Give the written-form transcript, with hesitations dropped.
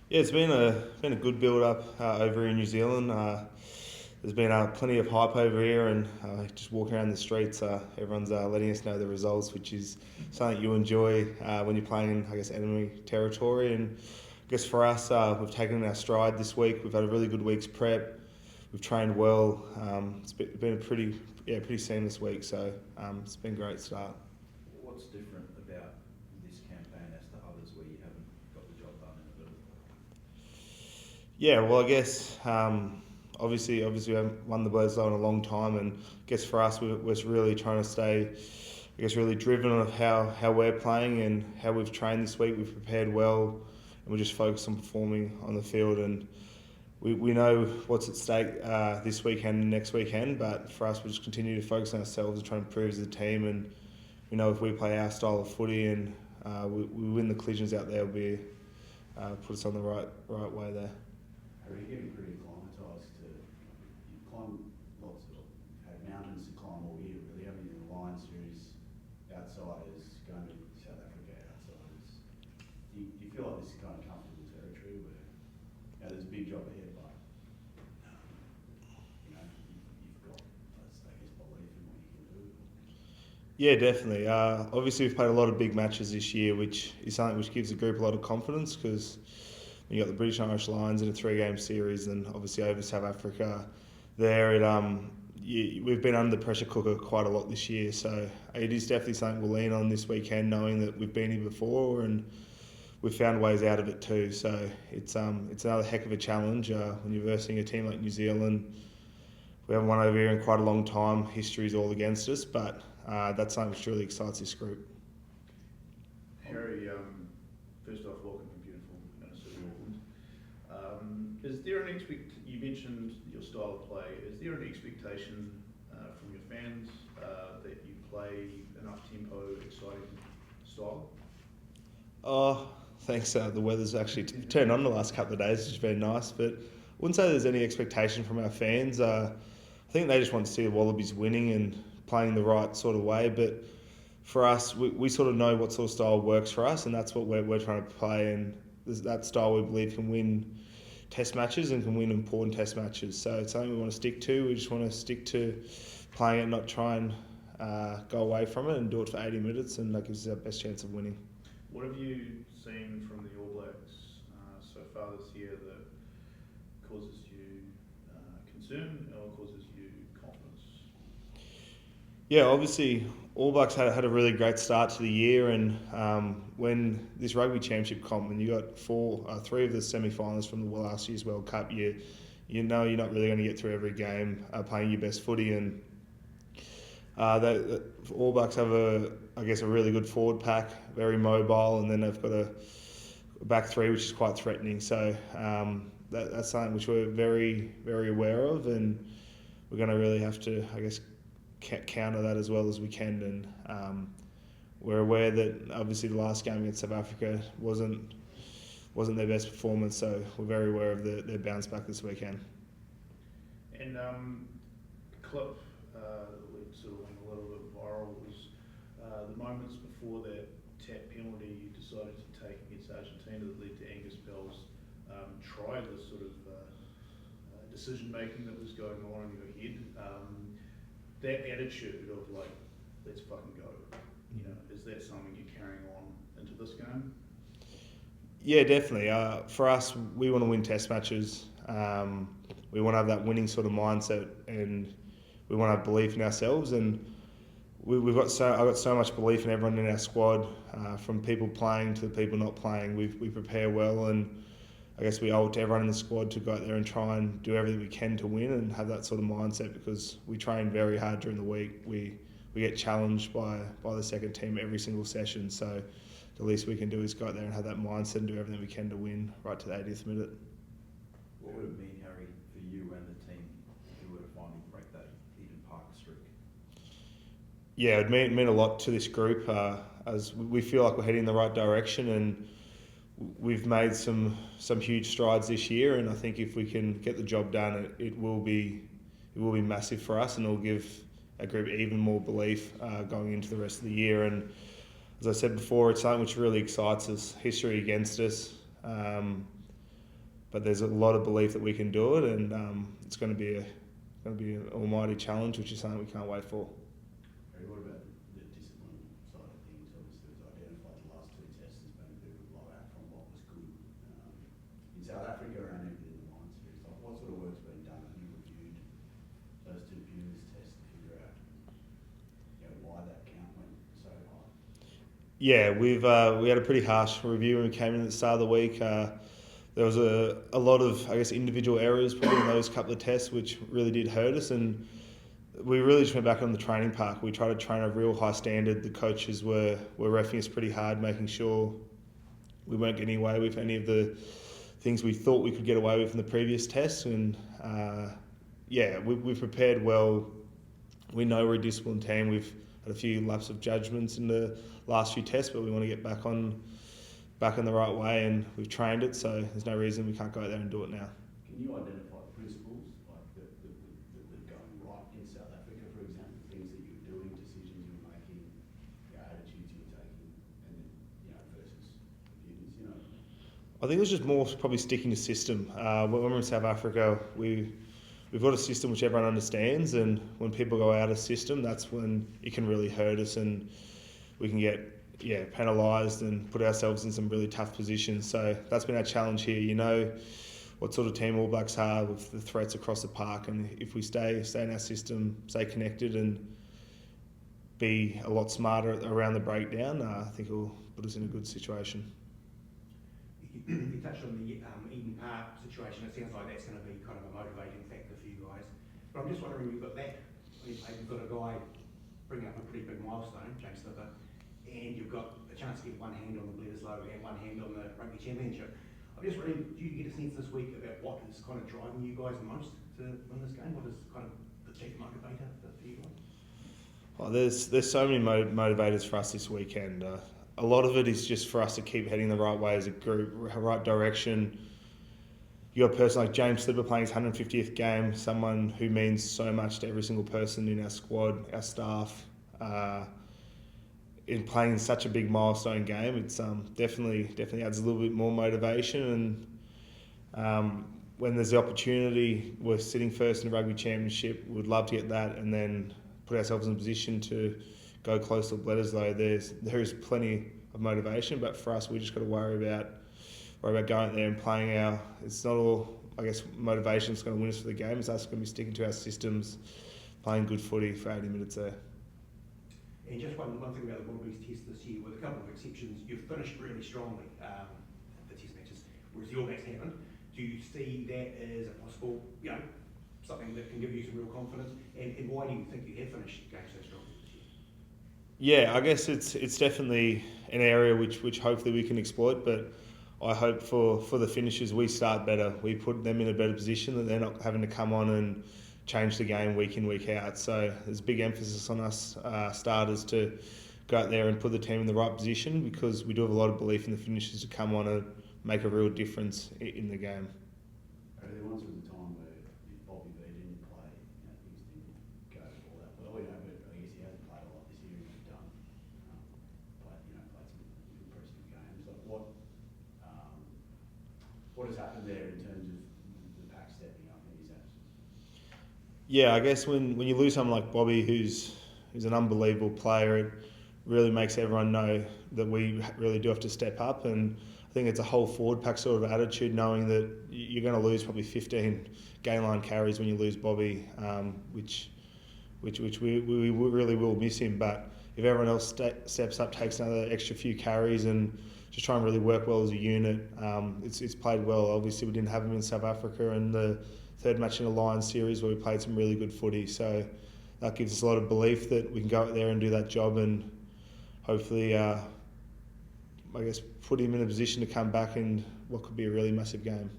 Yeah, it's been a good build up over in New Zealand. There's been plenty of hype over here, and just walking around the streets, everyone's letting us know the results, which is something you enjoy when you're playing in, I guess, enemy territory. And I guess for us, we've taken our stride this week. We've had a really good week's prep. We've trained well. It's been a pretty seamless week. So it's been a great start. What's different about this campaign as to others where you haven't got the job done in a bit? Yeah, well, I guess obviously we haven't won the Bledisloe in a long time, and I guess for us we're really trying to stay, I guess, really driven on how we're playing and how we've trained this week. We've prepared well, and we're just focused on performing on the field. And we know what's at stake this weekend and next weekend, but for us we just continue to focus on ourselves and try and improve as a team. And we know if we play our style of footy and we win the collisions out there, will be put us on the right way there. Are you getting pretty acclimatised to, you climb lots of, had mountains to climb all year, really, haven't you? The Lion Series, outsiders, going to South Africa, outsiders. Do you feel like this is kind of comfortable territory where, there's a big job ahead, but, you've got, I guess, belief in what you can do? Yeah, definitely. Obviously, we've played a lot of big matches this year, which is something which gives the group a lot of confidence because you got the British and Irish Lions in a 3-game series, and obviously over South Africa. We've been under the pressure cooker quite a lot this year, so it is definitely something we'll lean on this weekend, knowing that we've been here before and we've found ways out of it too. So it's another heck of a challenge when you're versing a team like New Zealand. We haven't won over here in quite a long time. History's all against us, but that's something which really excites this group. Harry, first off, welcome to beautiful Minnesota, Auckland. Is there an you mentioned your style of play, is there an expectation from your fans that you play an up-tempo, exciting style? Oh, thanks. The weather's actually turned on the last couple of days, which has been nice, but I wouldn't say there's any expectation from our fans. I think they just want to see the Wallabies winning and playing the right sort of way, but for us, we sort of know what sort of style works for us, and that's what we're trying to play, and that style we believe can win test matches and can win important test matches. So it's something we want to stick to. We just want to stick to playing it, not try and go away from it and do it for 80 minutes, and that gives us our best chance of winning. What have you seen from the All Blacks so far this year that causes you concern or causes you confidence? Yeah, obviously, All Blacks had a really great start to the year, and when this rugby championship comp, when you got three of the semi-finalists from the last year's World Cup, you know you're not really going to get through every game playing your best footy, and All Blacks have a really good forward pack, very mobile, and then they've got a back three which is quite threatening. So that's something which we're very, very aware of, and we're going to really have to, I guess, counter that as well as we can. And we're aware that obviously the last game against South Africa wasn't their best performance, so we're very aware of their bounce back this weekend. And clip that sort of went a little bit viral was the moments before that tap penalty you decided to take against Argentina that led to Angus Bell's try, this sort of decision making that was going on in your head. That attitude of like, let's fucking go, is that something you're carrying on into this game? Yeah, definitely. For us, we want to win test matches. We want to have that winning sort of mindset, and we want to have belief in ourselves. And I've got so much belief in everyone in our squad, from people playing to the people not playing. We prepare well, and I guess we owe it to everyone in the squad to go out there and try and do everything we can to win and have that sort of mindset, because we train very hard during the week. We get challenged by the second team every single session, so the least we can do is go out there and have that mindset and do everything we can to win right to the 80th minute. What would it mean, Harry, for you and the team if you were to finally break that Eden Park streak? Yeah, it mean a lot to this group, as we feel like we're heading in the right direction, and we've made some huge strides this year, and I think if we can get the job done, it will be massive for us, and it'll give our group even more belief going into the rest of the year. And as I said before, it's something which really excites us. History against us. but there's a lot of belief that we can do it, and it's going to be an almighty challenge, which is something we can't wait for. Harry, what about the discipline side of things? Obviously, it was identified the last 2 tests as being a bit of a blowout from what was good in South Africa and even in the Lions series. Like, what sort of work's been done? Have you reviewed those 2 previous tests to figure out why that count went so high? Yeah, we had a pretty harsh review when we came in at the start of the week. There was a lot of, I guess, individual errors probably in those couple of tests, which really did hurt us. And we really just went back on the training park. We tried to train at a real high standard. The coaches were reffing us pretty hard, making sure we weren't getting away with any of the things we thought we could get away with in the previous tests. And we've prepared well. We know we're a disciplined team. We've had a few lapses of judgments in the last few tests, but we want to get back in the right way, and we've trained it, so there's no reason we can't go out there and do it now. Can you identify principles like that are going right in South Africa, for example, things that you're doing, decisions you're making, attitudes you're taking, and then versus opinions? I think it was just more probably sticking to system. When we're in South Africa, we've got a system which everyone understands, and when people go out of system, that's when it can really hurt us, and we can get penalised and put ourselves in some really tough positions. So that's been our challenge here. You know what sort of team All Blacks are with the threats across the park, and if we stay in our system, stay connected and be a lot smarter around the breakdown, I think it will put us in a good situation. You touched on the Eden Park situation. It sounds like that's going to be kind of a motivating factor for you guys. But I'm just wondering, you've got that. You've got a guy bringing up a pretty big milestone, James Slipper, and you've got a chance to get one hand on the Bledisloe and one hand on the Rugby Championship. I'm just wondering, do you get a sense this week about what is kind of driving you guys the most to win this game? What is kind of the chief motivator for you guys? Oh, there's so many motivators for us this weekend. A lot of it is just for us to keep heading the right way as a group, right direction. You got a person like James Slipper playing his 150th game, someone who means so much to every single person in our squad, our staff. In playing such a big milestone game, it's definitely adds a little bit more motivation. And when there's the opportunity, we're sitting first in the Rugby Championship. We'd love to get that, and then put ourselves in a position to go close to Bledisloe. There is plenty of motivation, but for us, we just got to worry about going there and playing our. It's not all, I guess, motivation that's going to win us for the game. It's us going to be sticking to our systems, playing good footy for 80 minutes there. And just one thing about the Wallabies test this year, with a couple of exceptions, you've finished really strongly the test matches, whereas the All Blacks haven't. Do you see that as a possible, something that can give you some real confidence? And why do you think you have finished games so strongly this year? Yeah, I guess it's definitely an area which hopefully we can exploit, but I hope for the finishers we start better. We put them in a better position, that they're not having to come on and change the game week in, week out. So there's a big emphasis on us starters to go out there and put the team in the right position, because we do have a lot of belief in the finishers to come on and make a real difference in the game. There once was a time where if Bobby B didn't play, things didn't go all that well. But I guess he hasn't played a lot this year, and he's done played some impressive games. Like what has happened there in terms of the pack stepping up in his absence? Yeah, I guess when you lose someone like Bobby, who's an unbelievable player, it really makes everyone know that we really do have to step up. And I think it's a whole forward pack sort of attitude, knowing that you're going to lose probably 15 game line carries when you lose Bobby, which we really will miss him. But if everyone else steps up, takes another extra few carries, and just try and really work well as a unit, it's played well. Obviously, we didn't have him in South Africa in the third match in the Lions series, where we played some really good footy. So that gives us a lot of belief that we can go out there and do that job, and hopefully, I guess, put him in a position to come back in what could be a really massive game.